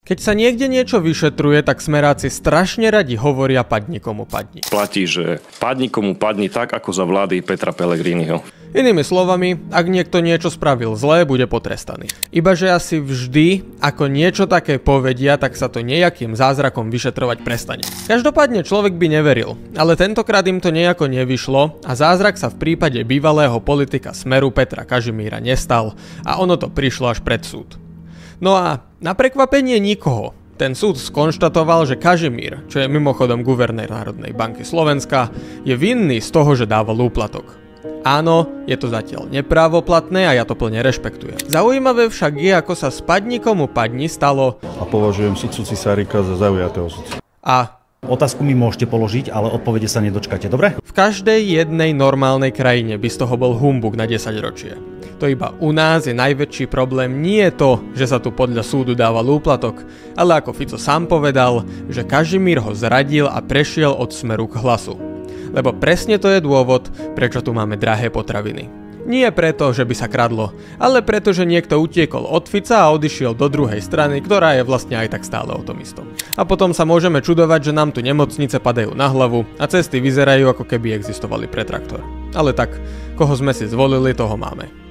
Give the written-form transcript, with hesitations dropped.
Keď sa niekde niečo vyšetruje, tak smeráci strašne radi hovoria padni komu padni. Platí, že padni komu padni, tak ako za vlády Petra Pellegriniho. Inými slovami, ak niekto niečo spravil zlé, bude potrestaný. Ibaže asi vždy, ako niečo také povedia, tak sa to nejakým zázrakom vyšetrovať prestane. Každopádne človek by neveril, ale tentokrát im to nejako nevyšlo a zázrak sa v prípade bývalého politika Smeru Petra Kažimíra nestal a ono to prišlo až pred súd. No a na prekvapenie nikoho, ten súd skonštatoval, že Kažimír, čo je mimochodom guvernér Národnej banky Slovenska, je vinný z toho, že dával úplatok. Áno, je to zatiaľ neprávoplatné a ja to plne rešpektujem. Zaujímavé však je, ako sa spadni komu padni stalo. A považujem sudcu Cisárika za zaujatého sudcu. A otázku mi môžete položiť, ale odpovede sa nedočkáte, dobre? v každej jednej normálnej krajine by z toho bol humbug na 10 ročie. To iba u nás je najväčší problém nie to, že sa tu podľa súdu dával úplatok, ale ako Fico sám povedal, že Kažimír ho zradil a prešiel od Smeru k Hlasu. Lebo presne to je dôvod, prečo tu máme drahé potraviny. Nie preto, že by sa kradlo, ale preto, že niekto utiekol od Fica a odišiel do druhej strany, ktorá je vlastne aj tak stále o tom istom. A potom sa môžeme čudovať, že nám tu nemocnice padajú na hlavu a cesty vyzerajú, ako keby existovali pre traktor. Ale tak, koho sme si zvolili, toho máme.